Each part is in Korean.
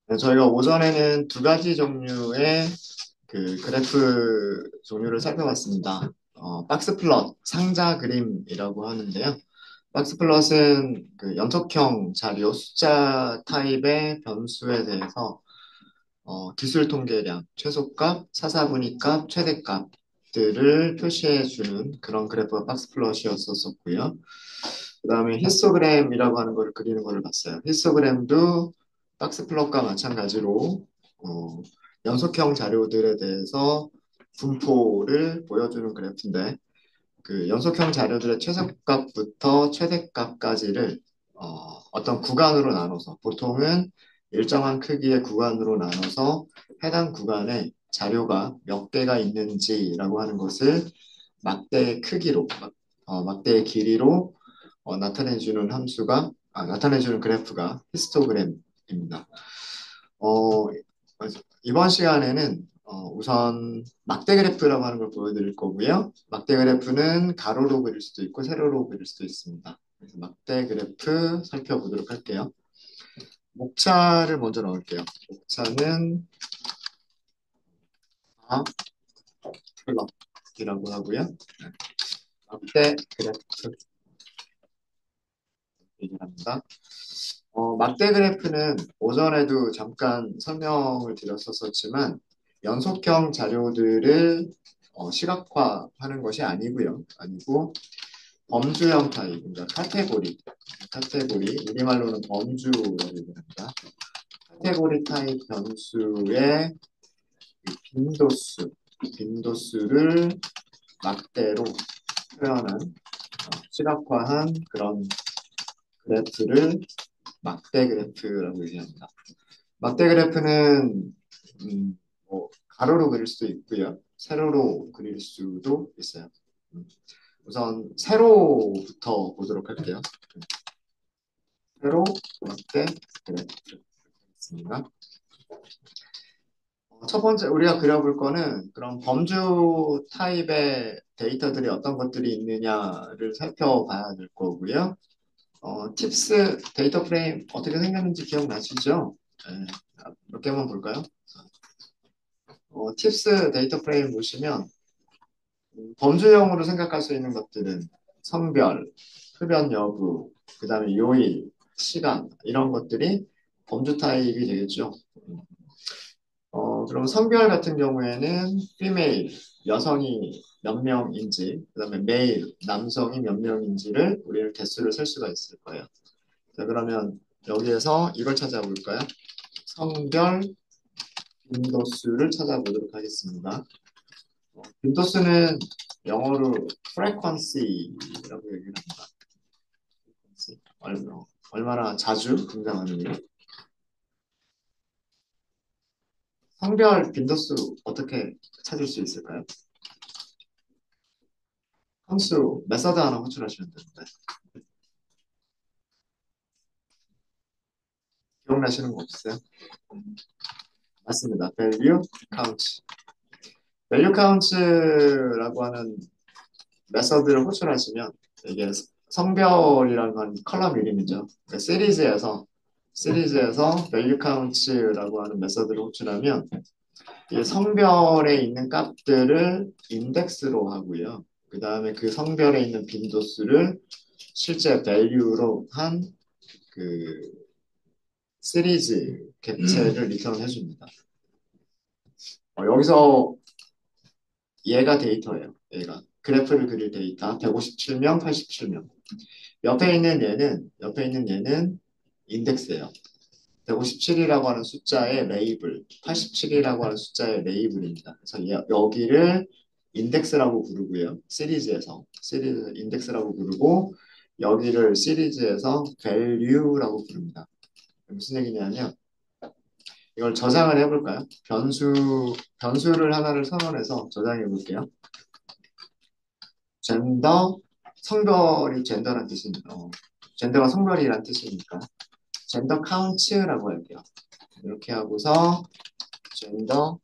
네, 저희가 오전에는 두 가지 종류의 그 그래프 종류를 살펴봤습니다. 박스 플롯, 상자 그림이라고 하는데요. 박스 플롯은 그 연속형 자료, 숫자 타입의 변수에 대해서 기술 통계량, 최소값, 사사분위값, 최대값들을 표시해 주는 그런 그래프가 박스 플롯이었었고요. 그 다음에 히스토그램이라고 하는 걸 그리는 걸 봤어요. 히스토그램도 박스 플롯과 마찬가지로 어, 연속형 자료들에 대해서 분포를 보여주는 그래프인데 그 연속형 자료들의 최소값부터 최대값까지를 어떤 구간으로 나눠서 보통은 일정한 크기의 구간으로 나눠서 해당 구간에 자료가 몇 개가 있는지라고 하는 것을 막대의 크기로, 막대의 길이로 나타내주는 그래프가 히스토그램입니다. 어, 이번 시간에는 우선 막대 그래프라고 하는 걸 보여드릴 거고요. 막대 그래프는 가로로 그릴 수도 있고 세로로 그릴 수도 있습니다. 그래서 막대 그래프 살펴보도록 할게요. 목차를 먼저 넣을게요. 목차는 다 플럭이라고 하고요. 네, 막대 그래프 얘기합니다. 막대 그래프는 오전에도 잠깐 설명을 드렸었지만 연속형 자료들을 시각화하는 것이 아니고 범주형 타입, 그러니까 카테고리, 우리말로는 범주라고 얘기합니다. 카테고리 타입 변수의 그 빈도수를 막대로 표현한 시각화한 그런 그래프를 막대 그래프라고 얘기합니다. 막대 그래프는 가로로 그릴 수도 있고요. 세로로 그릴 수도 있어요. 우선 세로부터 보도록 할게요. 세로 막대 그래프입니다. 첫 번째 우리가 그려볼 거는 그런 범주 타입의 데이터들이 어떤 것들이 있느냐를 살펴봐야 될 거고요. 팁스 데이터 프레임 어떻게 생겼는지 기억나시죠? 네, 몇 개만 볼까요? 팁스 데이터 프레임 보시면 범주형으로 생각할 수 있는 것들은 성별, 흡연 여부, 그 다음에 요일, 시간 이런 것들이 범주 타입이 되겠죠. 그럼 성별 같은 경우에는 female, 여성이 몇 명인지, 그 다음에 male, 남성이 몇 명인지를 우리는 개수를 셀 수가 있을 거예요. 자, 그러면 여기에서 이걸 찾아볼까요? 성별 빈도수를 찾아보도록 하겠습니다. 빈도수는 영어로 frequency라고 얘기를 합니다. 얼마나 자주 등장하느냐. 성별 빈도수 어떻게 찾을 수 있을까요? 함수 메서드 하나 호출하시면 되는데 기억나시는 거 없으세요? 맞습니다. value count. value count라고 하는 메서드를 호출하시면 이게 성별이라는 건 컬럼 이름이죠. 그러니까 시리즈에서 value count라고 하는 메서드를 호출하면 이 성별에 있는 값들을 인덱스로 하고요. 그 다음에 그 성별에 있는 빈도수를 실제 value로 한 그 시리즈 객체를 리턴해 줍니다. 여기서 얘가 데이터예요. 얘가 그래프를 그릴 데이터 157명, 87명. 옆에 있는 얘는 인덱스예요. 157이라고 하는 숫자의 레이블, 87이라고 하는 숫자의 레이블입니다. 그래서 여기를 인덱스라고 부르고요. 시리즈 인덱스라고 부르고 여기를 시리즈에서 value라고 부릅니다. 무슨 얘기냐면 이걸 저장을 해볼까요? 변수를 하나를 선언해서 저장해 볼게요. 젠더, 성별이 젠더란 뜻이니까, 젠더가 성별이란 뜻이니까, 젠더 카운츠라고 할게요. 이렇게 하고서, 젠더,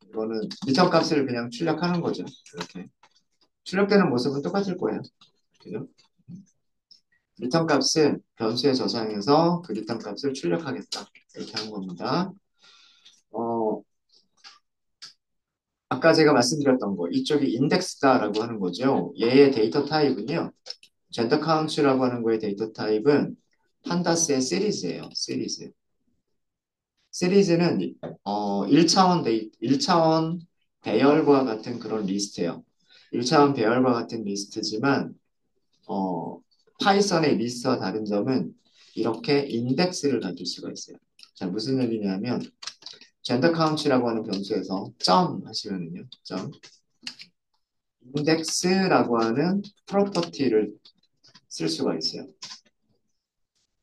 이거는 리턴 값을 그냥 출력하는 거죠. 이렇게. 출력되는 모습은 똑같을 거예요. 그죠? 리턴 값은 변수에 저장해서 그 리턴 값을 출력하겠다. 이렇게 하는 겁니다. 어, 아까 제가 말씀드렸던 거, 이쪽이 인덱스다라고 하는 거죠. 얘의 데이터 타입은요, 젠더 카운트라고 하는 거의 데이터 타입은 판다스의 시리즈예요. 시리즈. 시리즈는 1차원 배열과 같은 그런 리스트예요. 1차원 배열과 같은 리스트지만 어, 파이썬의 리스트와 다른 점은 이렇게 인덱스를 가질 수가 있어요. 자, 무슨 얘기냐면 젠더 카운트라고 하는 변수에서 점 하시면은요. 점 인덱스라고 하는 프로퍼티를 쓸 수가 있어요.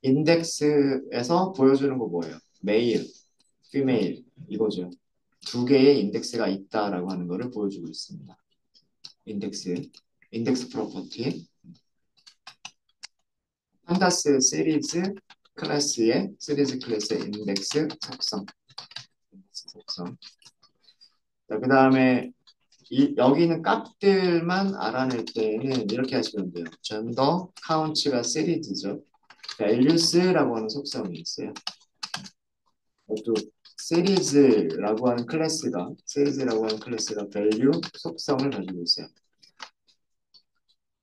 인덱스에서 보여주는 거 뭐예요? 메일, 피메일 이거죠. 두 개의 인덱스가 있다라고 하는 거를 보여주고 있습니다. 인덱스 프로퍼티. 판다스 시리즈 클래스의 인덱스 속성. 속성. 자, 그 다음에 여기 있는 값들만 알아낼 때는 이렇게 하시면 돼요. 젠더 카운트가 시리즈죠. values라고 하는 속성이 있어요. 또 시리즈라고 하는 클래스가 value 속성을 가지고 있어요.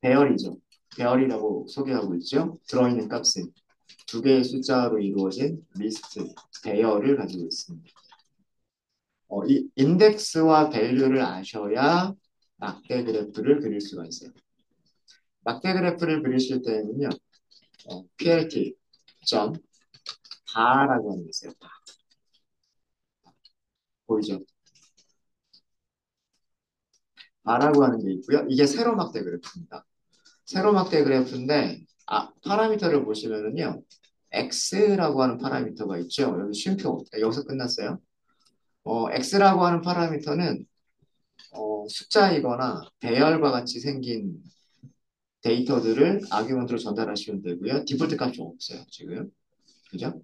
배열이죠. 배열이라고 소개하고 있죠. 들어있는 값은 두 개의 숫자로 이루어진 리스트, 배열을 가지고 있습니다. 이 인덱스와 밸류를 아셔야 막대 그래프를 그릴 수가 있어요. 막대 그래프를 그리실 때는요, plt 점 바라고 하는 게 있어요. 바. 보이죠? 바라고 하는 게 있고요. 이게 세로 막대 그래프입니다. 세로 막대 그래프인데, 파라미터를 보시면은요, x라고 하는 파라미터가 있죠. 여기 쉼표, 여기서 끝났어요. x라고 하는 파라미터는 숫자이거나 배열과 같이 생긴 데이터들을 아규먼트로 전달하시면 되고요. 디폴트 값이 없어요, 지금. 그죠?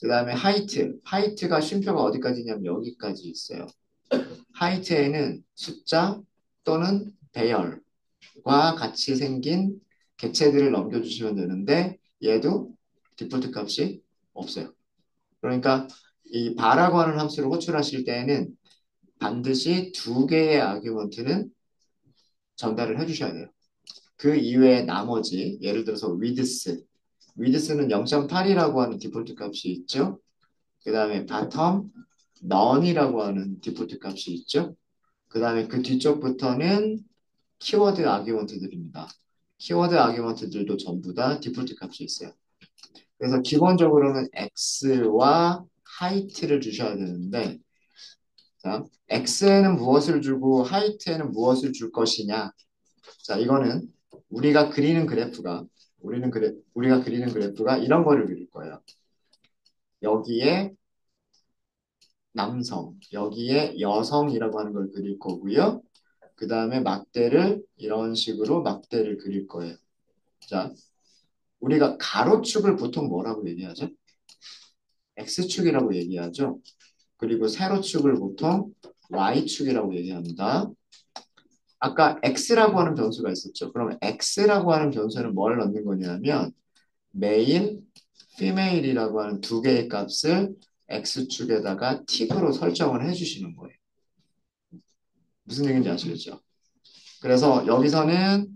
그 다음에 하이트가 쉼표가 어디까지냐면 여기까지 있어요. 하이트에는 숫자 또는 배열과 같이 생긴 객체들을 넘겨주시면 되는데 얘도 디폴트 값이 없어요. 그러니까 이 바라고 하는 함수를 호출하실 때에는 반드시 두 개의 아규먼트는 전달을 해주셔야 돼요. 그 이외에 나머지 예를 들어서 위드스는 0.8이라고 하는 디폴트 값이 있죠. 그 다음에 바텀 none이라고 하는 디폴트 값이 있죠. 그 다음에 그 뒤쪽부터는 키워드 아규먼트들입니다. 키워드 아규먼트들도 전부 다 디폴트 값이 있어요. 그래서 기본적으로는 x와 하이트를 주셔야 되는데 자, x에는 무엇을 주고 하이트에는 무엇을 줄 것이냐. 자, 이거는 우리가 그리는 그래프가 우리가 그리는 그래프가 이런 거를 그릴 거예요. 여기에 남성, 여기에 여성이라고 하는 걸 그릴 거고요. 그 다음에 막대를 이런 식으로 막대를 그릴 거예요. 자, 우리가 가로축을 보통 뭐라고 얘기하죠? X축이라고 얘기하죠. 그리고 세로축을 보통 Y축이라고 얘기합니다. 아까 X라고 하는 변수가 있었죠. 그러면 X라고 하는 변수는 뭘 넣는 거냐면 메일, 피메일이라고 하는 두 개의 값을 X축에다가 틱으로 설정을 해주시는 거예요. 무슨 얘기인지 아시겠죠? 그래서 여기서는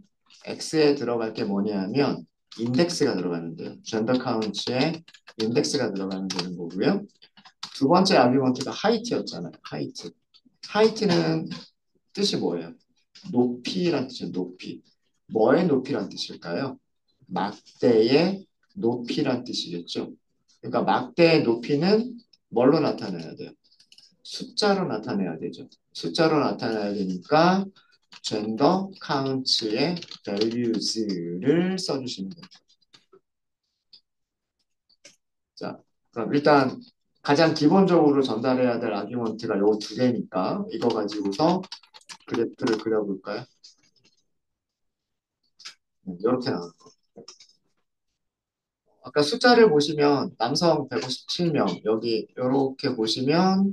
X에 들어갈 게 뭐냐면 인덱스가 들어가는데요. 젠더 카운트에 인덱스가 들어가면 되는 거고요. 두 번째 아규먼트가 하이트였잖아요. 하이트. 하이트는 뜻이 뭐예요? 높이란 뜻이에요. 높이. 뭐의 높이란 뜻일까요? 막대의 높이란 뜻이겠죠. 그러니까 막대의 높이는 뭘로 나타내야 돼요? 숫자로 나타내야 되죠. 숫자로 나타내야 되니까 젠더 카운트의 values를 써주시면 됩니다. 자, 그럼 일단 가장 기본적으로 전달해야 될 아규먼트가 요 두 개니까 이거 가지고서 그래프를 그려볼까요? 이렇게 나올 거. 아까 숫자를 보시면 남성 157명 여기 이렇게 보시면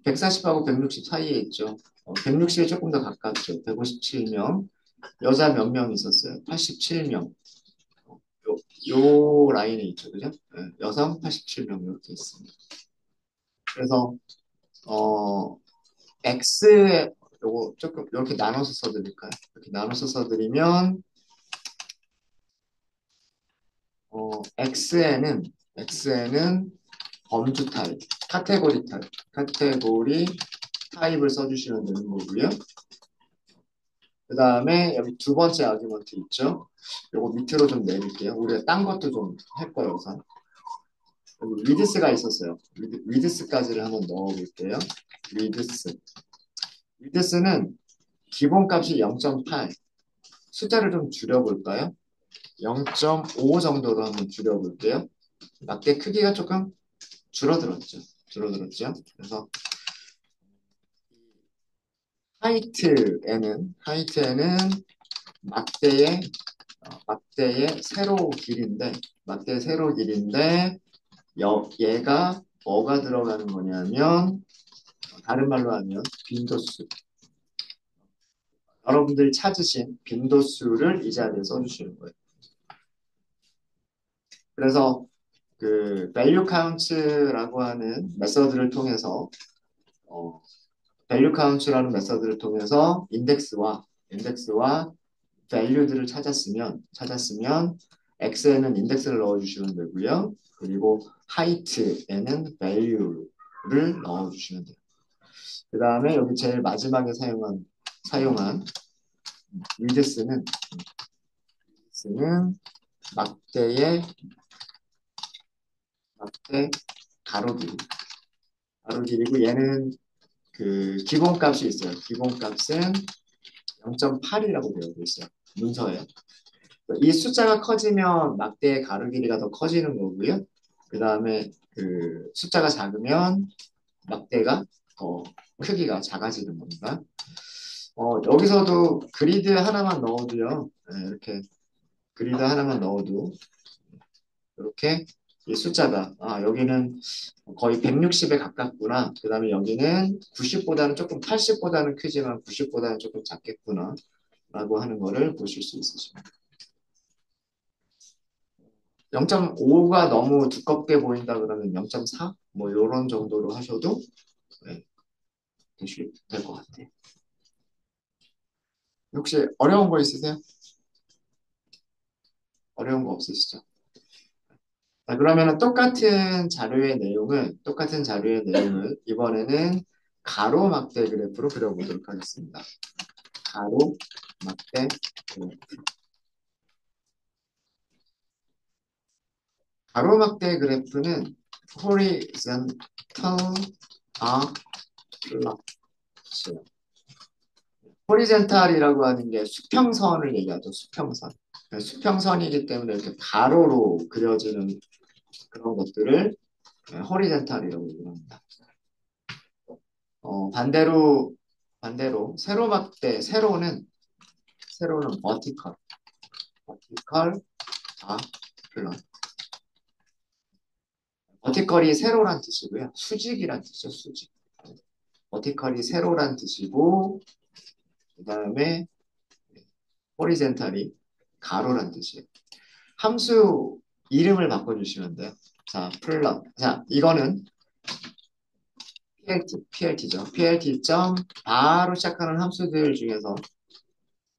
140하고 160 사이에 있죠. 160에 조금 더 가깝죠. 157명. 여자 몇 명 있었어요? 87명. 요 라인에 있죠, 그죠? 네, 여성 87명 이렇게 있습니다. 그래서 X에 요거 조금 이렇게 나눠서 써드릴까요? 이렇게 나눠서 써드리면 X에는 범주 타입, 카테고리 타입을 써주시면 되는 거고요. 그 다음에 여기 두 번째 아규먼트 있죠? 요거 밑으로 좀 내릴게요. 우리가 딴 것도 좀 할 거예요, 우선. 여기 위드스가 있었어요. 위드스까지를 한번 넣어볼게요. 위드스. 위드스는 기본값이 0.8. 숫자를 좀 줄여볼까요? 0.5 정도로 한번 줄여볼게요. 막대 크기가 조금 줄어들었죠. 그래서 하이트에는 막대의 막대의 세로 길인데 얘가 뭐가 들어가는 거냐면 다른 말로 하면 빈도수. 여러분들이 찾으신 빈도수를 이 자리에 써주시는 거예요. 그래서 그 value count라고 하는 메서드를 통해서 value count라는 메서드를 통해서 인덱스와 value들을 찾았으면 x에는 인덱스를 넣어주시면 되고요. 그리고 height에는 value를 넣어주시면 돼요. 그 다음에 여기 제일 마지막에 사용한 width는 막대의 막대 가로 길이고 얘는 그 기본값이 있어요. 기본값은 0.8이라고 되어 있어요. 문서에. 이 숫자가 커지면 막대의 가로 길이가 더 커지는 거고요. 그 다음에 그 숫자가 작으면 막대가 더 크기가 작아지는 겁니다. 여기서도 그리드 하나만 넣어도요. 네, 이렇게 그리드 하나만 넣어도 이렇게 이 숫자가 여기는 거의 160에 가깝구나. 그 다음에 여기는 90보다는 조금 80보다는 크지만 90보다는 조금 작겠구나. 라고 하는 거를 보실 수 있으십니다. 0.5가 너무 두껍게 보인다 그러면 0.4? 뭐 이런 정도로 하셔도 네, 될 것 같아요. 혹시 어려운 거 있으세요? 어려운 거 없으시죠? 자, 그러면은 똑같은 자료의 내용을 이번에는 가로막대 그래프로 그려보도록 하겠습니다. 가로막대 그래프. 가로막대 그래프는 horizontal arc 호리젠탈이라고 하는 게 수평선을 얘기하죠. 수평선. 수평선이기 때문에 이렇게 가로로 그려지는 그런 것들을 호리젠탈이라고 얘기합니다. 반대로 세로는 버티컬 다 플런. 버티컬이 세로란 뜻이고요. 수직이란 뜻이죠. 수직. 버티컬이 세로란 뜻이고 그 다음에 호리젠탈이 가로란 뜻이에요. 함수 이름을 바꿔주시면 돼요. 자, 플런. 자, 이거는 PLT죠. PLT 점 바로 시작하는 함수들 중에서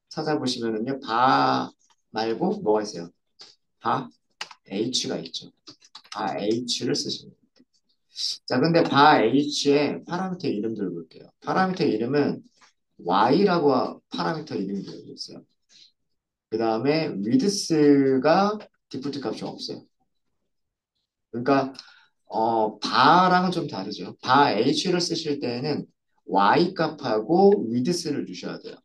찾아보시면은요. 바 말고 뭐가 있어요? 바 H가 있죠. 바 H를 쓰시면 돼요. 자, 근데 바 H의 파라미터 이름들을 볼게요. 파라미터 이름은 Y라고 파라미터 이름이 되어 있어요. 그 다음에 위드스가 디폴트 값이 없어요. 그러니까 바랑은 좀 다르죠. 바 H를 쓰실 때는 Y 값하고 위드스를 주셔야 돼요.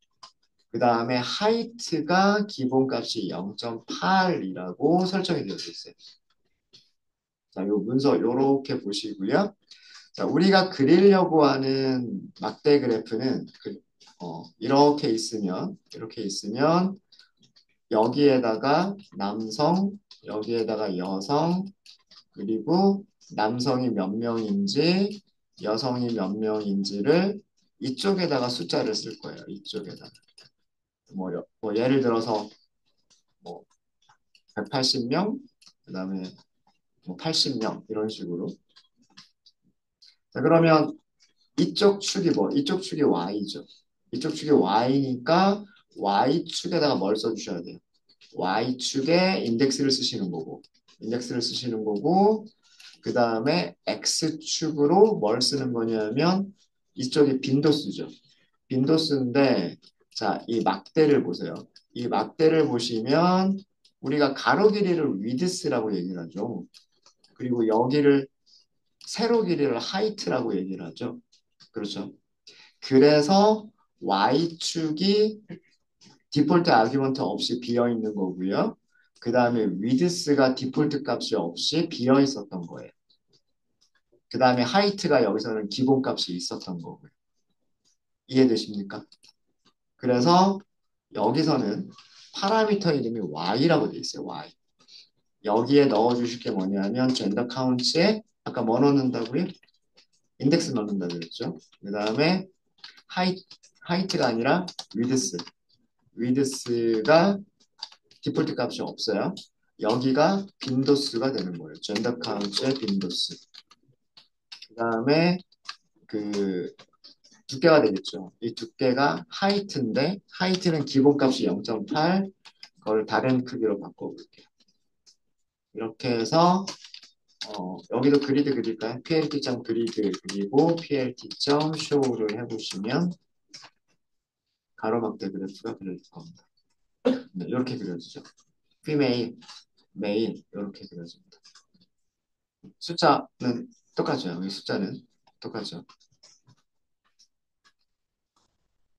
그 다음에 하이트가 기본값이 0.8이라고 설정이 되어 있어요. 자, 요 문서 요렇게 보시고요. 자, 우리가 그리려고 하는 막대 그래프는 이렇게 있으면 여기에다가 남성, 여기에다가 여성, 그리고 남성이 몇 명인지, 여성이 몇 명인지를 이쪽에다가 숫자를 쓸 거예요. 이쪽에다가. 뭐 예를 들어서 뭐 180명, 그다음에 뭐 80명 이런 식으로. 자, 그러면 이쪽 축이 뭐? 이쪽 축이 y죠. 이쪽 축이 y니까 y축에다가 뭘 써주셔야 돼요? y축에 인덱스를 쓰시는 거고, 그 다음에 x축으로 뭘 쓰는 거냐면 이쪽이 빈도수죠. 빈도수인데, 자, 이 막대를 보세요. 이 막대를 보시면 우리가 가로 길이를 위드스라고 얘기를 하죠. 그리고 여기를 세로 길이를 하이트라고 얘기를 하죠. 그렇죠. 그래서 y축이 디폴트 아규먼트 없이 비어 있는 거고요. 그 다음에 위드스가 디폴트 값이 없이 비어 있었던 거예요. 그 다음에 하이트가 여기서는 기본 값이 있었던 거고요. 이해되십니까? 그래서 여기서는 파라미터 이름이 y라고 돼 있어요. y. 여기에 넣어주실 게 뭐냐면 젠더 카운트에 아까 뭐 넣는다고요? 인덱스 넣는다 그랬죠. 그 다음에 하이트가 아니라 위드스. 위드스가 디폴트 값이 없어요. 여기가 빈도수가 되는 거예요. 젠더 카운트의 빈도수. 그 다음에 그 두께가 되겠죠. 이 두께가 하이트인데 하이트는 기본값이 0.8 그걸 다른 크기로 바꿔볼게요. 이렇게 해서 여기도 그리드 그릴까요? plt.grid 그리고 plt.show를 해보시면 가로막대 그래프가 그려질 겁니다. 네, 이렇게 그려지죠. female, male 이렇게 그려집니다. 숫자는 똑같죠. 여기 숫자는 똑같죠.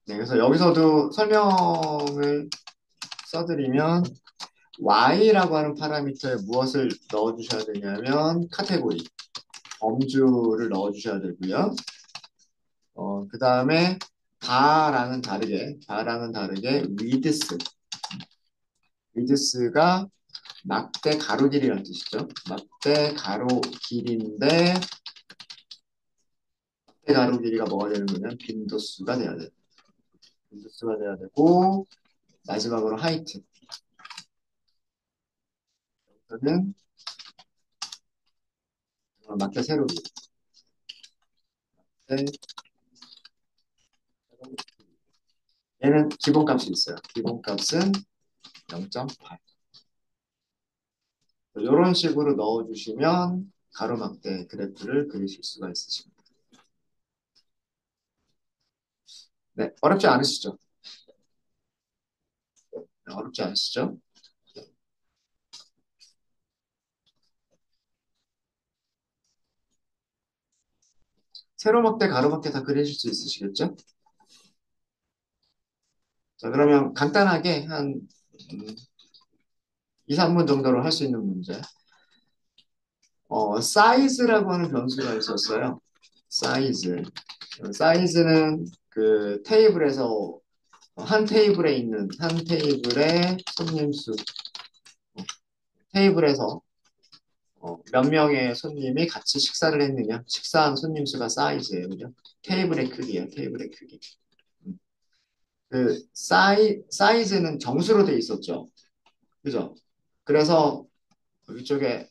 네, 그래서 여기서도 설명을 써드리면 y라고 하는 파라미터에 무엇을 넣어주셔야 되냐면 카테고리, 범주를 넣어주셔야 되고요. 그 다음에 바랑은 다르게 위드스가 막대 가로 길이라는 뜻이죠. 막대 가로 길이인데 막대 가로 길이가 뭐가 되는 거냐면 빈도수가 돼야 돼. 빈도수가 돼야 되고 마지막으로 하이트. 저는 막대 세로기. 네, 얘는 기본값이 있어요. 기본값은 0.8. 이런 식으로 넣어주시면 가로막대 그래프를 그리실 수가 있으십니다. 네, 어렵지 않으시죠? 네, 어렵지 않으시죠? 세로막대, 가로막대 다 그리실 수 있으시겠죠? 자, 그러면 간단하게 한 2, 3분 정도로 할 수 있는 문제. 사이즈라고 하는 변수가 있었어요. 사이즈. 사이즈는 그 테이블에서 한 테이블에 있는 한 테이블의 손님 수 테이블에서 몇 명의 손님이 같이 식사를 했느냐 식사한 손님 수가 사이즈예요. 그죠? 테이블의 크기예요. 테이블의 크기. 음. 그 사이즈는 정수로 돼 있었죠. 그죠? 그래서 이쪽에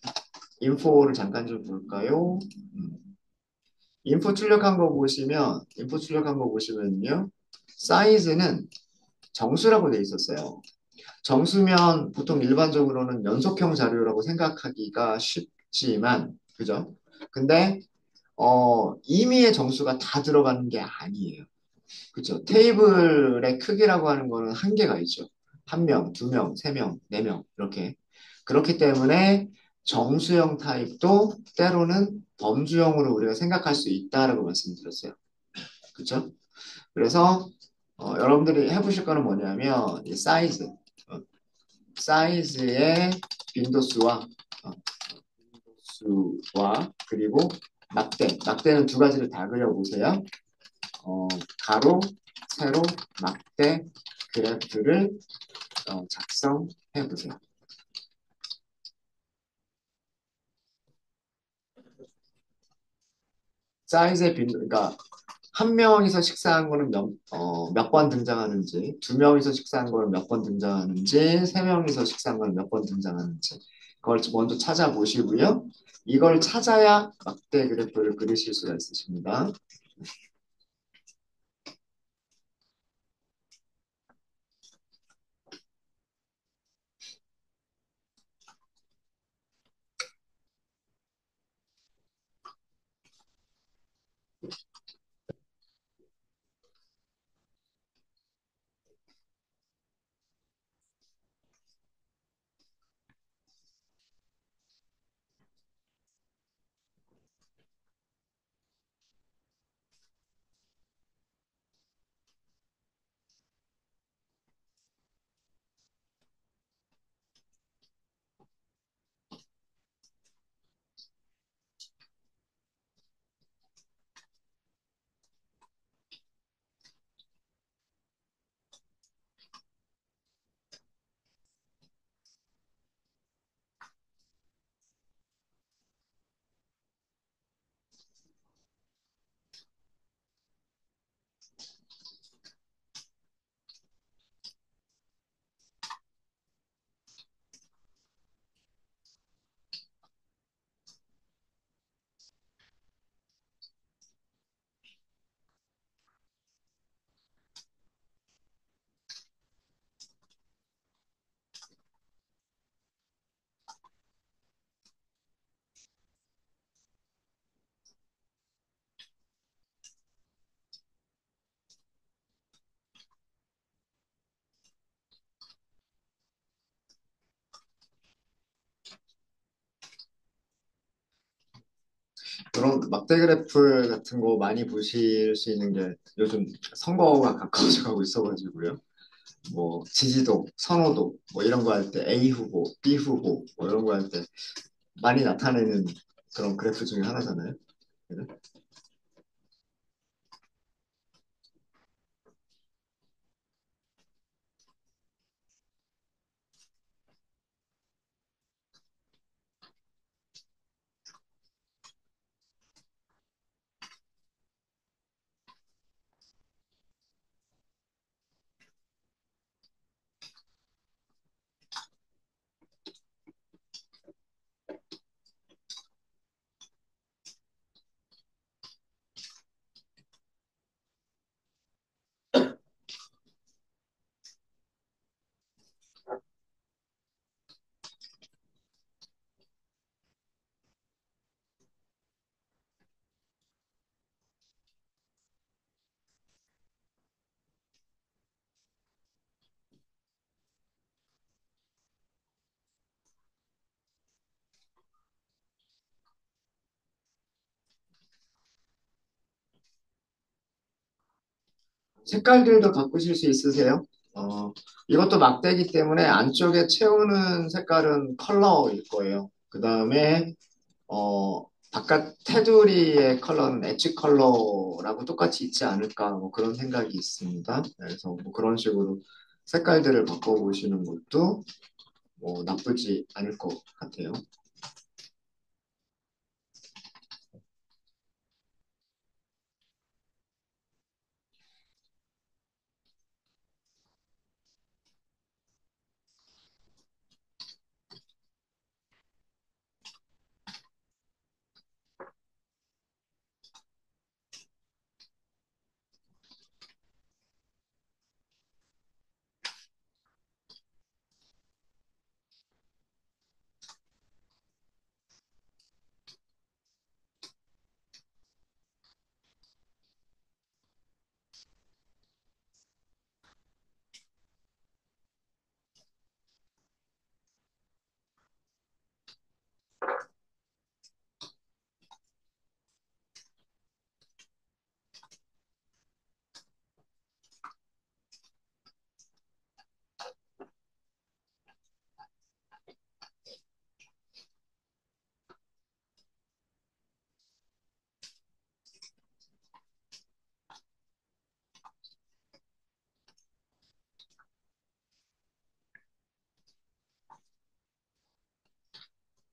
인포를 잠깐 좀 볼까요? 음. 인포 출력한 거 보시면요. 사이즈는 정수라고 돼 있었어요. 정수면 보통 일반적으로는 연속형 자료라고 생각하기가 쉽지만, 그죠? 근데, 임의의 정수가 다 들어가는 게 아니에요. 그죠? 테이블의 크기라고 하는 거는 한계가 있죠. 한 명, 두 명, 세 명, 네 명, 이렇게. 그렇기 때문에 정수형 타입도 때로는 범주형으로 우리가 생각할 수 있다라고 말씀드렸어요. 그죠? 그래서, 여러분들이 해보실 거는 뭐냐면, 이 사이즈의 빈도수와 그리고 막대는 두 가지를 다 그려보세요. 가로, 세로, 막대 그래프를 작성해 보세요. 사이즈의 빈도, 그러니까 한 명이서 식사한 거는 몇 번 등장하는지, 두 명이서 식사한 거는 몇 번 등장하는지, 세 명이서 식사한 거는 몇 번 등장하는지 그걸 먼저 찾아보시고요. 이걸 찾아야 막대 그래프를 그리실 수가 있으십니다. 그런 막대 그래프 같은 거 많이 보실 수 있는 게 요즘 선거가 가까워져 가고 있어가지고요. 뭐 지지도, 선호도 뭐 이런 거 할 때 A 후보, B 후보 뭐 이런 거 할 때 많이 나타내는 그런 그래프 중에 하나잖아요. 그죠? 색깔들도 바꾸실 수 있으세요? 이것도 막대기 때문에 안쪽에 채우는 색깔은 컬러일 거예요. 그 다음에 바깥 테두리의 컬러는 엣지 컬러라고 똑같이 있지 않을까 뭐 그런 생각이 있습니다. 그래서 뭐 그런 식으로 색깔들을 바꿔보시는 것도 뭐 나쁘지 않을 것 같아요.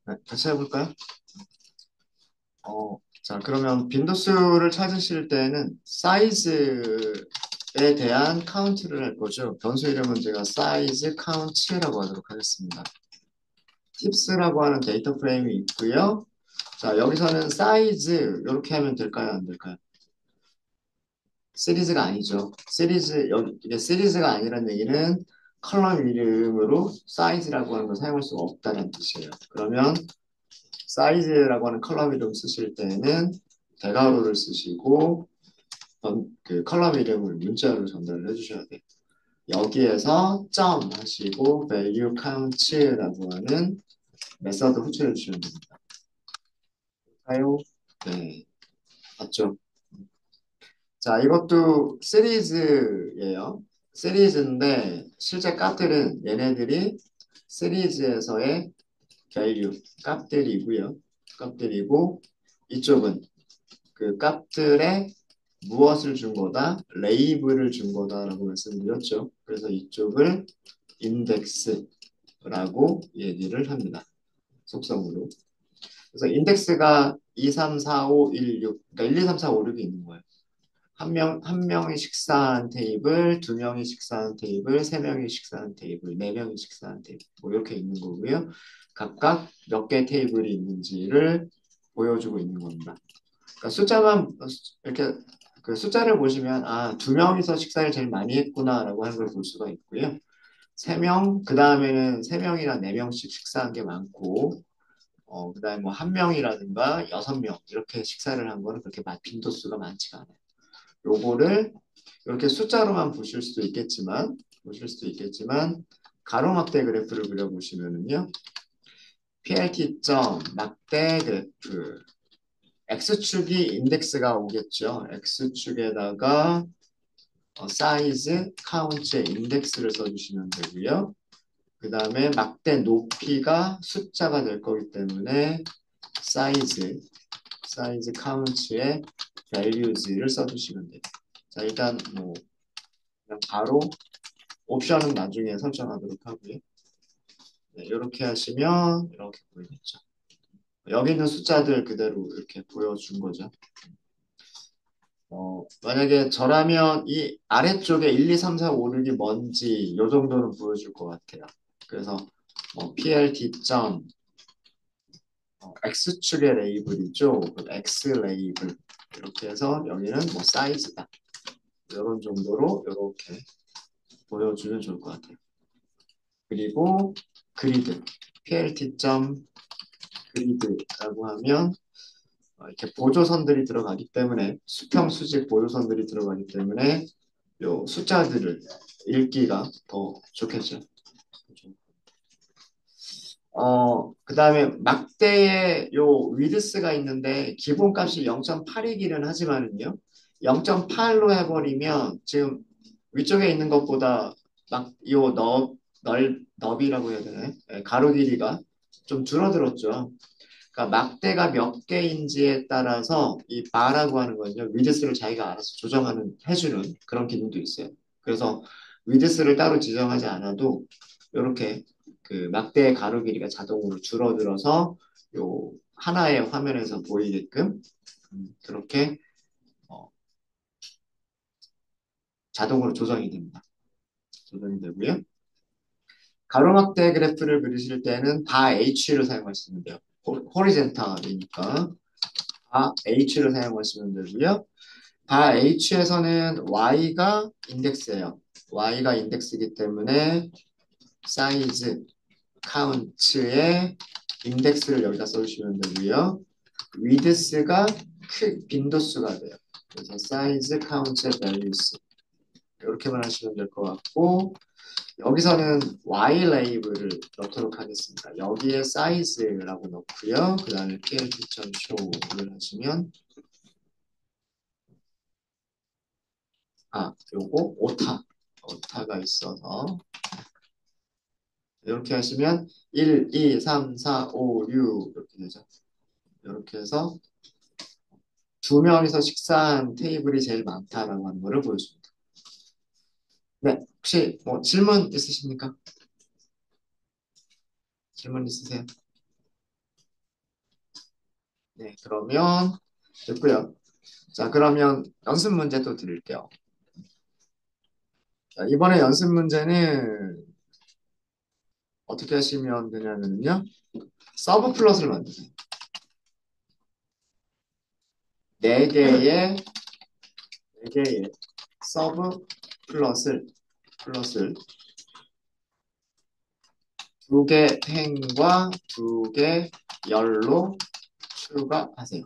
네, 같이 해볼까요? 자, 그러면 빈도수를 찾으실 때는 사이즈에 대한 카운트를 할 거죠. 변수 이름은 제가 사이즈 카운트라고 하도록 하겠습니다. 팁스라고 하는 데이터 프레임이 있고요. 자, 여기서는 사이즈 이렇게 하면 될까요? 안 될까요? 시리즈가 아니죠. 이게 시리즈가 아니란 얘기는 컬럼 이름으로 사이즈라고 하는 걸 사용할 수가 없다는 뜻이에요. 그러면 사이즈라고 하는 컬럼 이름 쓰실 때는 대괄호를 쓰시고 그 컬럼 이름을 문자로 전달을 해주셔야 돼요. 여기에서 점 하시고 value count라고 하는 메서드 호출해 주시면 됩니다. 가요? 네, 맞죠? 자, 이것도 시리즈예요. 시리즈인데 실제 값들은 얘네들이 시리즈에서의 value 값들이고요. 값들이고 이쪽은 그 값들에 무엇을 준 거다? 레이블을 준 거다라고 말씀드렸죠. 그래서 이쪽을 인덱스라고 얘기를 합니다. 속성으로. 그래서 인덱스가 2, 3, 4, 5, 1, 6, 그러니까 1, 2, 3, 4, 5, 6이 있는 거예요. 한 명이 식사한 테이블, 두 명이 식사한 테이블, 세 명이 식사한 테이블, 네 명이 식사한 테이블, 뭐 이렇게 있는 거고요. 각각 몇 개 테이블이 있는지를 보여주고 있는 겁니다. 그러니까 숫자만 이렇게 그 숫자를 보시면 아, 두 명이서 식사를 제일 많이 했구나라고 하는 걸 볼 수가 있고요. 세 명, 그 다음에는 세 명이나 네 명씩 식사한 게 많고, 그 다음에 뭐 한 명이라든가 여섯 명 이렇게 식사를 한 거는 그렇게 빈도수가 많지가 않아요. 요거를 이렇게 숫자로만 보실 수도 있겠지만, 가로막대 그래프를 그려보시면은요, PLT 점 막대 그래프, X축이 인덱스가 오겠죠. X축에다가 사이즈, 카운트의 인덱스를 써주시면 되고요. 그 다음에 막대 높이가 숫자가 될 거기 때문에 사이즈, 사이즈 카운트의 values를 써주시면 돼요. 자, 일단 뭐 그냥 바로 옵션은 나중에 설정하도록 하고요. 네, 이렇게 하시면 이렇게 보이겠죠. 여기 있는 숫자들 그대로 이렇게 보여준 거죠. 만약에 저라면 이 아래쪽에 1, 2, 3, 4, 5, 6이 뭔지 이 정도는 보여줄 것 같아요. 그래서 PLT 점 X축의 레이블이죠. 그 X 레이블 이렇게 해서 여기는 뭐 사이즈다. 이런 정도로 이렇게 보여주면 좋을 것 같아요. 그리고 그리드 PLT 점 그리드라고 하면 이렇게 보조선들이 들어가기 때문에 수평 수직 보조선들이 들어가기 때문에 요 숫자들을 읽기가 더 좋겠죠. 그 다음에 막대의 요 위드스가 있는데 기본값이 0.8이기는 하지만은요. 0.8로 해버리면 지금 위쪽에 있는 것보다 너비라고 해야 되나요? 네, 가로 길이가 좀 줄어들었죠. 그러니까 막대가 몇 개인지에 따라서 이 바라고 하는 거는요. 위드스를 자기가 알아서 해주는 그런 기능도 있어요. 그래서 위드스를 따로 지정하지 않아도 이렇게 그 막대의 가로 길이가 자동으로 줄어들어서 요 하나의 화면에서 보이게끔 그렇게 어, 자동으로 조정이 됩니다. 조정이 되고요. 가로막대 그래프를 그리실 때는 다 H를 사용하시면 돼요. 호리젠탈이니까 다 H를 사용하시면 되고요. 다 H에서는 Y가 인덱스예요. Y가 인덱스이기 때문에 사이즈, 카운트의 인덱스를 여기다 써주시면 되고요. 위드스가 빈도수가 돼요. 그래서 사이즈, 카운트의 values 이렇게만 하시면 될 것 같고 여기서는 Y 레이블을 넣도록 하겠습니다. 여기에 사이즈라고 넣고요. 그 다음에 plt.show를 하시면 요거 오타가 있어서 이렇게 하시면 1, 2, 3, 4, 5, 6 이렇게 되죠. 이렇게 해서 두 명이서 식사한 테이블이 제일 많다라고 하는 거를 보여줍니다. 네, 혹시 뭐 질문 있으십니까? 질문 있으세요? 네, 그러면 됐고요. 자, 그러면 연습 문제 또 드릴게요. 자, 이번에 연습 문제는 어떻게 하시면 되냐면요. 서브 플롯을 만드세요. 네 개의 네 개의 서브 플롯을 두 개 행과 두 개 열로 추가하세요.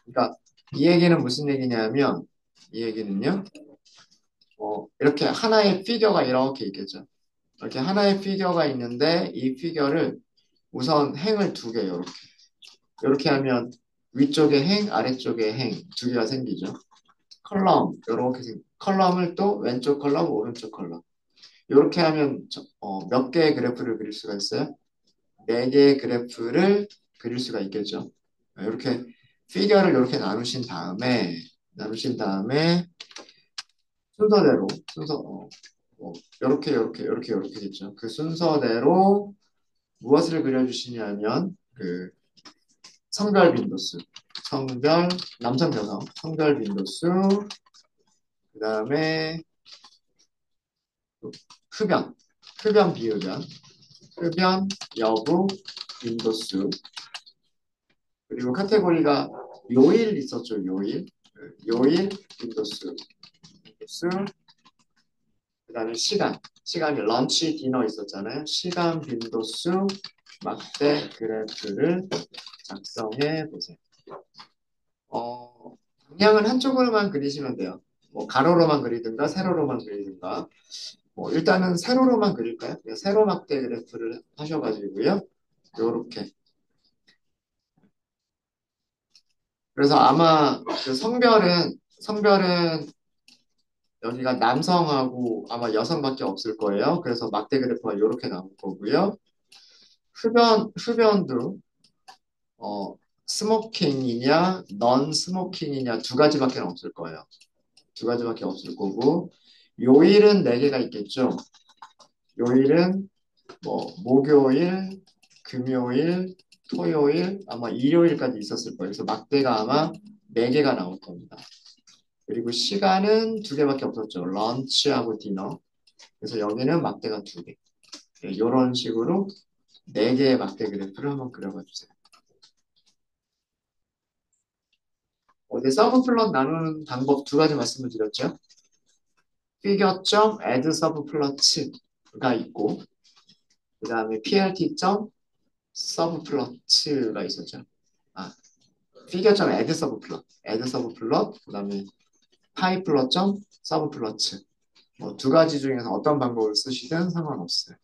그러니까 이 얘기는 무슨 얘기냐면 이 얘기는요. 이렇게 하나의 피겨가 이렇게 있겠죠. 이렇게 하나의 피겨가 있는데 이 피겨를 우선 행을 두 개 이렇게 하면 위쪽에 행, 아래쪽에 행 두 개가 생기죠. 컬럼 이렇게 컬럼을 또 왼쪽 컬럼, 오른쪽 컬럼 이렇게 하면 몇 개의 그래프를 그릴 수가 있어요? 네 개의 그래프를 그릴 수가 있겠죠. 이렇게 피겨를 이렇게 나누신 다음에 순서대로 이렇게 됐죠. 그 순서대로 무엇을 그려주시냐면 그 성별 빈도수, 성별 남성 여성 성별 빈도수 그다음에 흡연, 흡연 비흡연, 흡연 여부 빈도수 그리고 카테고리가 요일 있었죠. 요일 빈도수 그다음에 시간이 런치 디너 있었잖아요. 시간 빈도수 막대 그래프를 작성해 보세요. 방향은 한쪽으로만 그리시면 돼요. 뭐 가로로만 그리든가 세로로만 그리든가. 일단은 세로로만 그릴까요? 그냥 세로 막대 그래프를 하셔가지고요. 요렇게. 그래서 아마 그 성별은 여기가 남성하고 아마 여성밖에 없을 거예요. 그래서 막대 그래프가 이렇게 나올 거고요. 흡연도 스모킹이냐, 넌 스모킹이냐 두 가지밖에 없을 거예요. 두 가지밖에 없을 거고 요일은 네 개가 있겠죠. 요일은 뭐 목요일, 금요일, 토요일, 아마 일요일까지 있었을 거예요. 그래서 막대가 아마 네 개가 나올 겁니다. 그리고 시간은 두 개밖에 없었죠. 런치하고 디너. 그래서 여기는 막대가 두 개. 이런 식으로 네 개의 막대 그래프를 한번 그려봐 주세요. 어제 서브 플롯 나누는 방법 두 가지 말씀을 드렸죠. 피겨.add 서브 플러츠가 있고 그 다음에 plt. 서브 플러츠가 있었죠. 아, 피겨.add 서브 플롯, 그 다음에 파이 플롯. 서브 플러츠. 뭐 두 가지 중에서 어떤 방법을 쓰시든 상관없어요.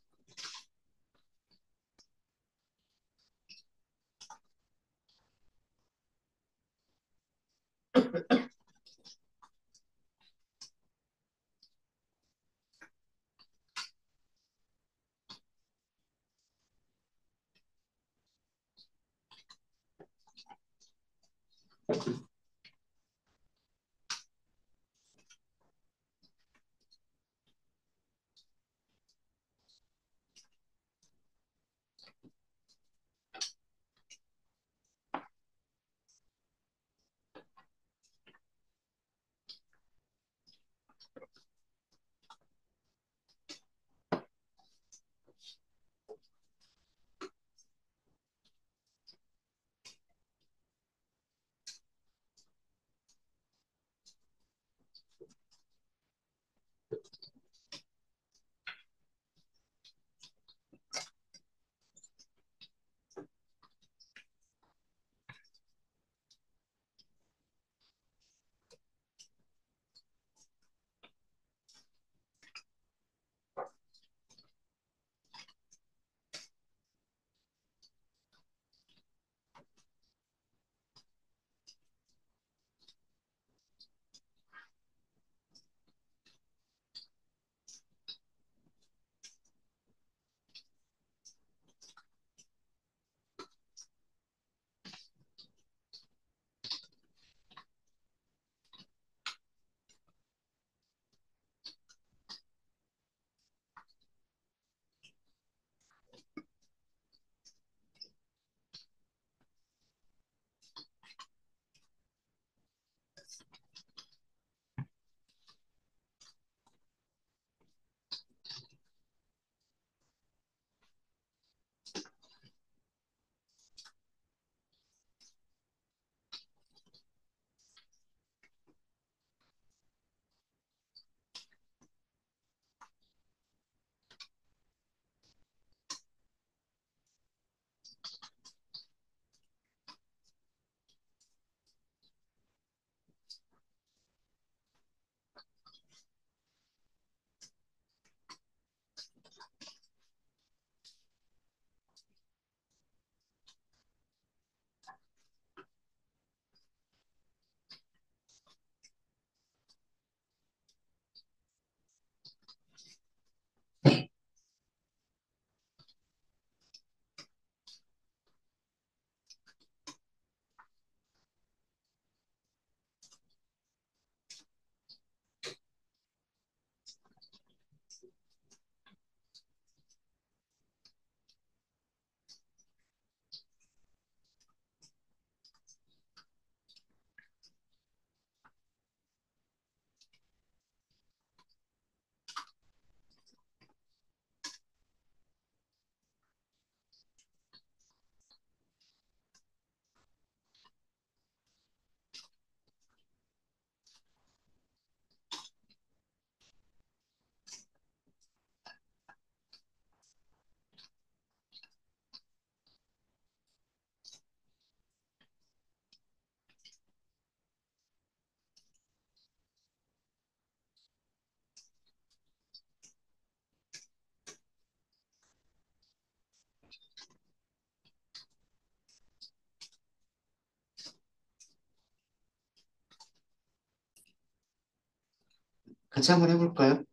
같이 한번 해볼까요?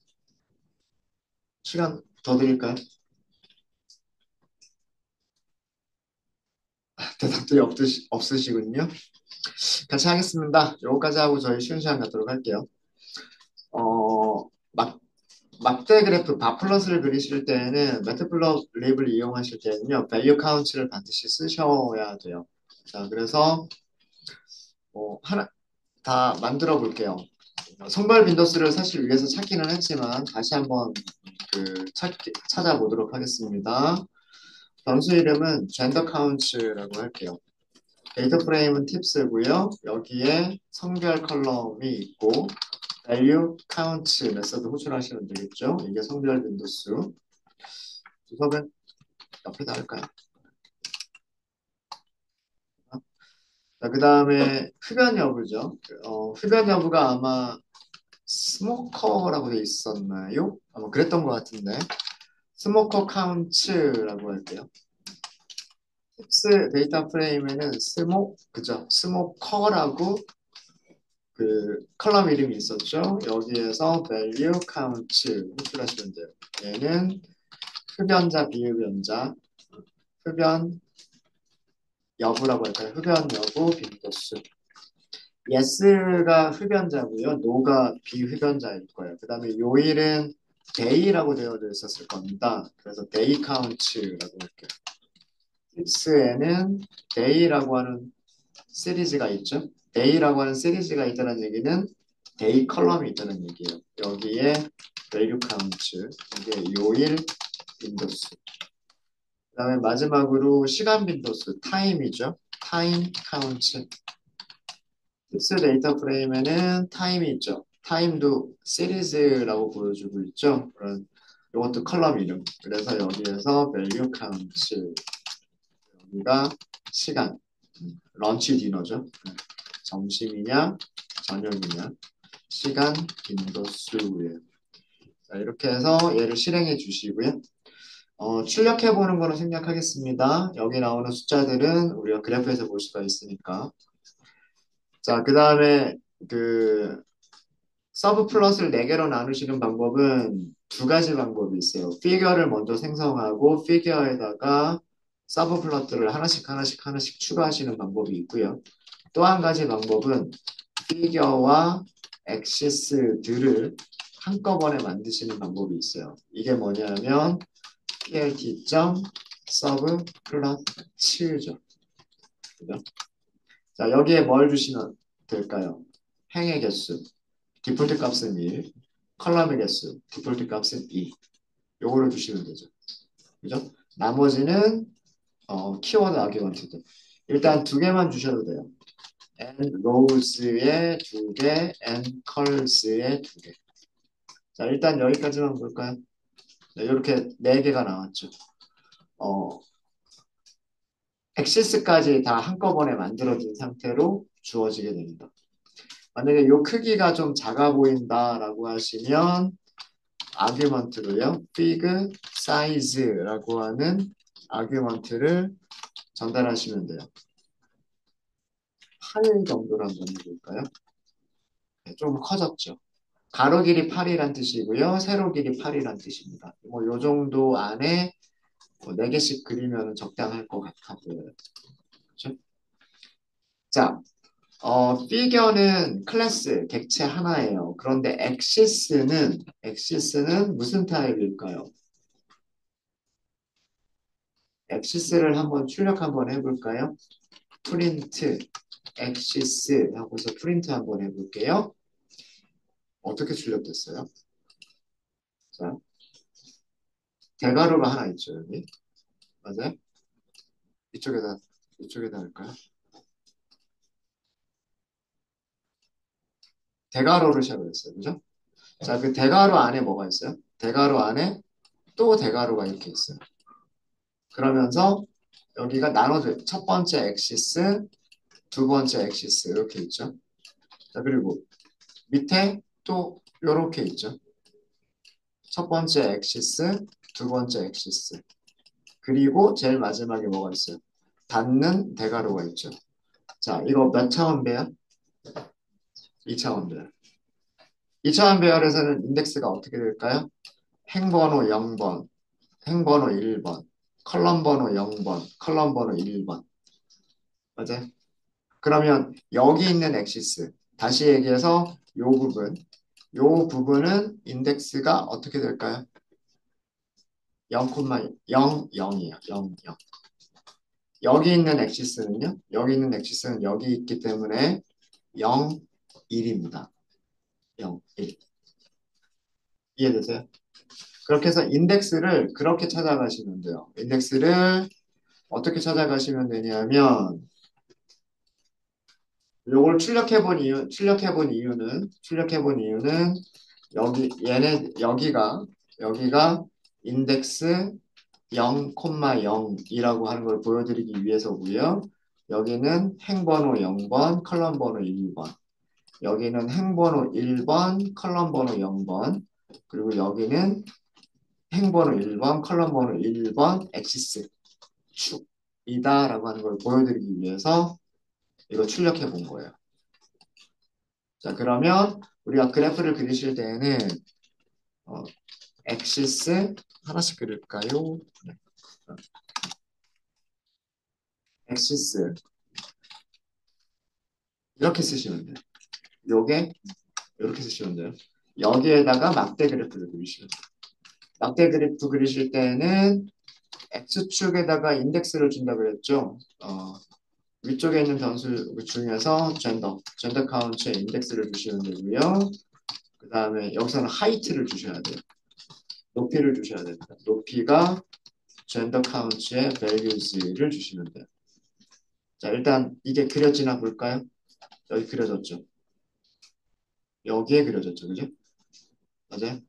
시간 더 드릴까요? 대답들이 없으시군요. 같이 하겠습니다. 요거까지 하고 저희 쉬운 시간 갖도록 할게요. 어, 막, 막대 그래프 바플러스를 그리실 때는 매트플롯립을 이용하실 때는요, 밸류 카운트를 반드시 쓰셔야 돼요. 자, 그래서 하나 다 만들어 볼게요. 성별 빈도수를 사실 위에서 찾기는 했지만 다시 한번 찾아보도록 하겠습니다. 변수 이름은 젠더 카운츠라고 할게요. 데이터 프레임은 팁스고요. 여기에 성별 컬럼이 있고 value count 메서드 호출하시면 되겠죠. 이게 성별 빈도수. 주석은 옆에다 할까요? 자, 그 다음에 흡연 여부죠. 흡연 여부가 아마 스모커라고 돼 있었나요? 아마 그랬던 것 같은데. 스모커 카운츠라고 할게요. 팁스 데이터 프레임에는 그죠? 스모커라고 컬럼 이름이 있었죠. 여기에서 value count 호출하시면 돼요. 얘는 흡연자, 비흡연자, 흡연 여부라고 할까요? 흡연 여부, 빈도수. yes가 흡연자고요. no가 비흡연자일 거예요. 그 다음에 요일은 day라고 되어져 있었을 겁니다. 그래서 day count라고 할게요. tips에는 day라고 하는 시리즈가 있죠. day라고 하는 시리즈가 있다는 얘기는 day 컬럼이 있다는 얘기예요. 여기에 value count, 이게 요일 빈도수. 그 다음에 마지막으로 시간 빈도수, 타임이죠. 타임 카운트. 픽스 데이터 프레임에는 타임이 있죠. 타임도 시리즈라고 보여주고 있죠. 그런 이것도 컬럼 이름. 그래서 여기에서 value count. 여기가 시간. 런치 디너죠. 점심이냐, 저녁이냐, 시간 빈도수예요. 자, 이렇게 해서 얘를 실행해 주시고요. 출력해 보는 거는 생략하겠습니다. 여기 나오는 숫자들은 우리가 그래프에서 볼 수가 있으니까. 자, 그 다음에 그 서브 플롯을 4개로 나누시는 방법은 두 가지 방법이 있어요. 피겨를 먼저 생성하고 피겨에다가 서브 플롯들을 하나씩 하나씩 하나씩 추가하시는 방법이 있고요. 또 한 가지 방법은 피겨와 엑시스들을 한꺼번에 만드시는 방법이 있어요. 이게 뭐냐면 plt.sub 플러츠죠. 그죠? 자, 여기에 뭘 주시면 될까요? 행의 개수, 디폴트 값은 1, 컬럼의 개수, 디폴트 값은 2. 요거를 주시면 되죠. 그죠? 나머지는 키워드 아규먼트들. 일단 두 개만 주셔도 돼요. and rows의 두 개, and cols의 두 개. 자, 일단 여기까지만 볼까요? 네, 이렇게 네 개가 나왔죠. 어, 엑시스까지 다 한꺼번에 만들어진 상태로 주어지게 됩니다. 만약에 이 크기가 좀 작아 보인다라고 하시면 아규먼트로요. big size라고 하는 아규먼트를 전달하시면 돼요. 8 정도로 한번 해볼까요? 네, 좀 커졌죠. 가로 길이 8이란 뜻이고요. 세로 길이 8이란 뜻입니다. 뭐 요 정도 안에 4개씩 그리면 적당할 것 같아 보여요. 그렇죠? 자, 피겨는 클래스, 객체 하나예요. 그런데 엑시스는 무슨 타입일까요? 엑시스를 한번 출력 한번 해볼까요? 프린트, 엑시스 하고서 프린트 한번 해볼게요. 어떻게 출력됐어요? 자, 대괄호가 하나 있죠, 여기. 맞아요? 이쪽에다, 이쪽에다 할까요? 대괄호를 샵을했어요, 그죠? 자, 그 대괄호 안에 뭐가 있어요? 대괄호 안에 또 대괄호가 이렇게 있어요. 그러면서 여기가 나눠져, 첫 번째 엑시스, 두 번째 엑시스 이렇게 있죠. 자, 그리고 밑에 또 이렇게 있죠. 첫 번째 엑시스, 두 번째 엑시스. 그리고 제일 마지막에 뭐가 있어요? 닿는 대괄호가 있죠. 자, 이거 몇 차원 배야? 2차원 배야. 이차원 배열에서는 인덱스가 어떻게 될까요? 행번호 0번, 행번호 1번, 컬럼 번호 0번, 컬럼 번호 1번. 맞아요? 그러면 여기 있는 엑시스, 다시 얘기해서 요 부분은 인덱스가 어떻게 될까요? 0, 0, 0이에요. 0, 0. 여기 있는 엑시스는 여기 있기 때문에 0, 1입니다. 0, 1. 이해되세요? 그렇게 해서 인덱스를 그렇게 찾아가시면 돼요. 인덱스를 어떻게 찾아가시면 되냐면 요걸 출력해 본 이유는 여기가 인덱스 0,0이라고 하는 걸 보여드리기 위해서고요. 여기는 행번호 0번, 컬럼 번호 1번. 여기는 행번호 1번, 컬럼 번호 0번. 그리고 여기는 행번호 1번, 컬럼 번호 1번, 엑시스 축이다라고 하는 걸 보여드리기 위해서 이거 출력해 본 거예요. 자, 그러면 우리가 그래프를 그리실 때에는 어, 엑시스 하나씩 그릴까요? 네. 엑시스 이렇게 쓰시면 돼요. 요게 이렇게 쓰시면 돼요. 여기에다가 막대 그래프를 그리시면 돼요. 막대 그래프 그리실 때는 X축에다가 인덱스를 준다 그랬죠. 위쪽에 있는 변수 중에서 젠더 카운트에 인덱스를 주시면 되고요. 그 다음에 여기서는 하이트를 주셔야 돼요. 높이를 주셔야 됩니다. 높이가 젠더 카운트의 values를 주시면 돼요. 자, 일단 이게 그려지나 볼까요? 여기 그려졌죠. 여기에 그려졌죠. 그죠? 맞아요?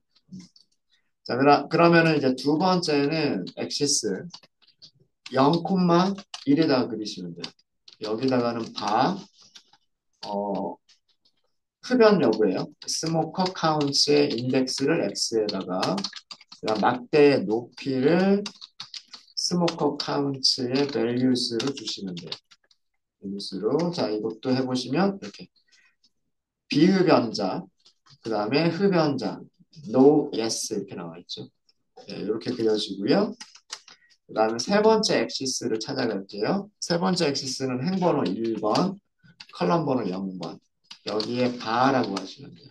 자, 그러면은 이제 두 번째는 엑시스 0,1에다가 그리시면 돼요. 여기다가는 어, 흡연 여부예요. 스모커 카운트의 인덱스를 X에다가 그다음 막대의 높이를 스모커 카운트의 values로 주시면 돼요. values로. 자, 이것도 해보시면 이렇게 비흡연자, 그 다음에 흡연자, no, yes 이렇게 나와 있죠. 네, 이렇게 그려지고요. 그 다음에 세 번째 엑시스를 찾아갈게요. 세 번째 엑시스는 행번호 1번, 컬럼 번호 0번. 여기에 바라고 하시면 돼요.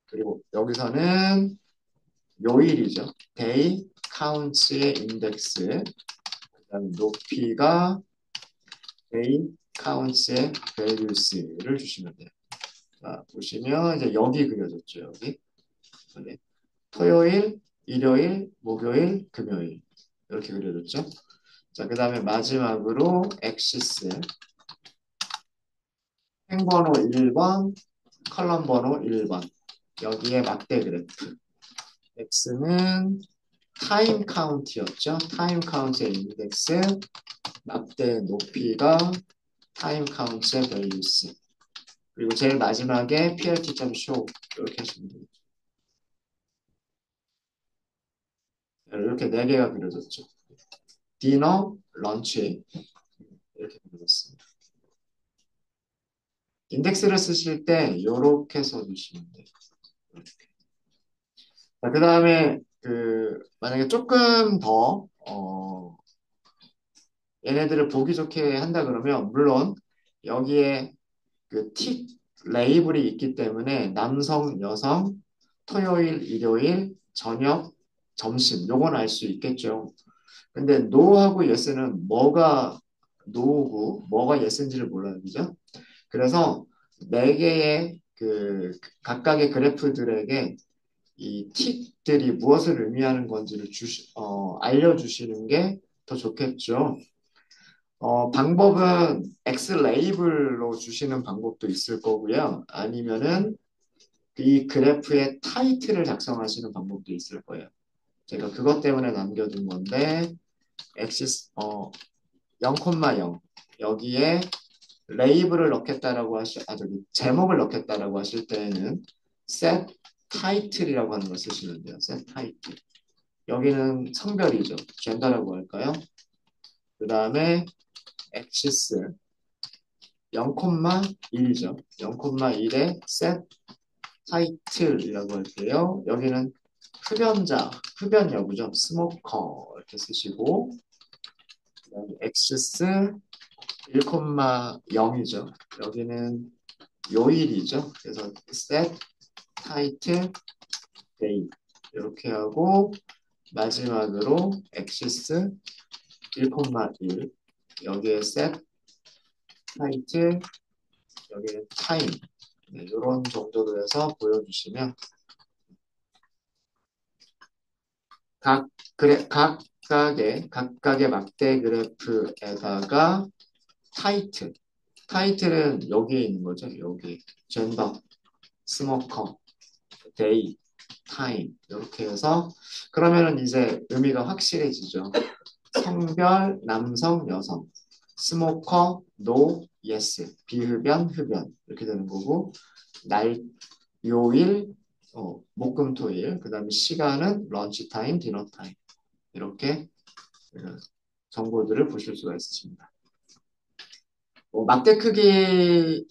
그리고 여기서는 요일이죠. day counts의 인덱스, 그 다음에 높이가 day counts의 values를 주시면 돼요. 자, 보시면 이제 여기 그려졌죠. 여기. 토요일, 일요일, 목요일, 금요일 이렇게 그려졌죠. 자, 그 다음에 마지막으로 엑시스 행번호 1번, 컬럼 번호 1번 여기에 막대 그래프 X는 타임 카운트였죠. 타임 카운트의 인덱스 막대 높이가 타임 카운트의 밸류스 그리고 제일 마지막에 plt.show 이렇게 하시면 됩니다. 이렇게 네 개가 그려졌죠. 디너, 런치 이렇게 그려졌습니다. 인덱스를 쓰실 때 이렇게 써주시면 돼요. 자, 그 다음에 만약에 조금 더 얘네들을 보기 좋게 한다 그러면 물론 여기에 틱 레이블이 있기 때문에 남성, 여성, 토요일, 일요일, 저녁, 점심 요건 알 수 있겠죠. 근데 no하고 yes는 뭐가 no고 뭐가 yes인지를 몰라요. 그죠? 그래서 네 개의 각각의 그래프들에게 이 틱들이 무엇을 의미하는 건지를 알려주시는 게 더 좋겠죠. 방법은 X 레이블로 주시는 방법도 있을 거고요. 아니면은 이 그래프의 타이틀을 작성하시는 방법도 있을 거예요. 제가 그것 때문에 남겨둔 건데, 엑시스, 0,0 여기에 레이블을 넣겠다라고 저기 제목을 넣겠다라고 하실 때에는 set title이라고 하는 걸 쓰시면 돼요. set title. 여기는 성별이죠. 젠더라고 할까요? 그 다음에 엑시스 0,1이죠. 0,1에 set 타이틀이라고 할게요. 여기는 흡연자, 흡연 여부죠. 스모커 이렇게 쓰시고 그다음에 엑시스 1,0이죠. 여기는 요일이죠. 그래서 set 타이틀 데이 이렇게 하고 마지막으로 엑시스 1,1 여기에 set 타이틀 여기는 타임 네, 이런 정도로 해서 보여주시면 각각의 막대 그래프에다가 타이틀 타이틀은 여기에 있는 거죠. 여기 젠더, 스모커, 데이, 타임 이렇게 해서 그러면은 이제 의미가 확실해지죠. 성별, 남성, 여성, 스모커, 노, 예스, 비흡연, 흡연 이렇게 되는 거고 날, 요일, 목금토일, 그 다음에 시간은 런치 타임, 디너 타임 이렇게 정보들을 보실 수가 있으십니다. 막대 크기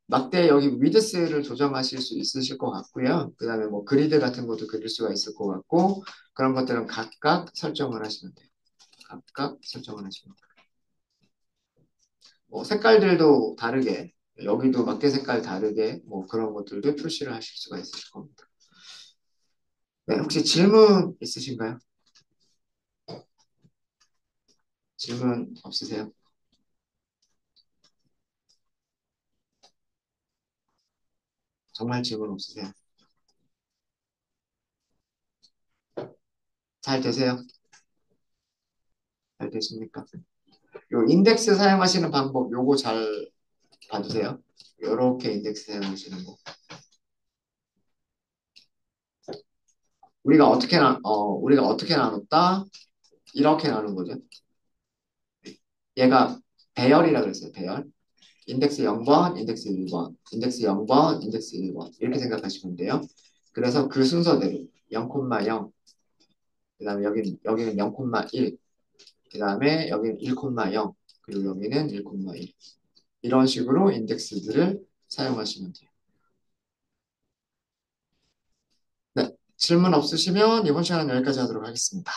막대 여기 위드스를 조정하실 수 있으실 것 같고요. 그 다음에 뭐 그리드 같은 것도 그릴 수가 있을 것 같고 그런 것들은 각각 설정을 하시면 돼요. 각각 설정을 하시면 돼요. 뭐 색깔들도 다르게 여기도 막대 색깔 다르게 뭐 그런 것들도 표시를 하실 수가 있으실 겁니다. 네, 혹시 질문 있으신가요? 질문 없으세요? 정말 질문 없으세요? 잘 되세요? 잘 되십니까? 요 인덱스 사용하시는 방법 요거 잘 봐주세요. 요렇게 인덱스 사용하시는 거. 우리가 어떻게 나눴다? 이렇게 나눈 거죠. 얘가 배열이라 그랬어요. 배열. 인덱스 0번, 인덱스 1번, 인덱스 0번, 인덱스 1번. 이렇게 생각하시면 돼요. 그래서 그 순서대로 0,0, 그 다음에 여기는 0,1, 그 다음에 여기는 1,0, 그리고 여기는 1,1. 이런 식으로 인덱스들을 사용하시면 돼요. 네. 질문 없으시면 이번 시간은 여기까지 하도록 하겠습니다.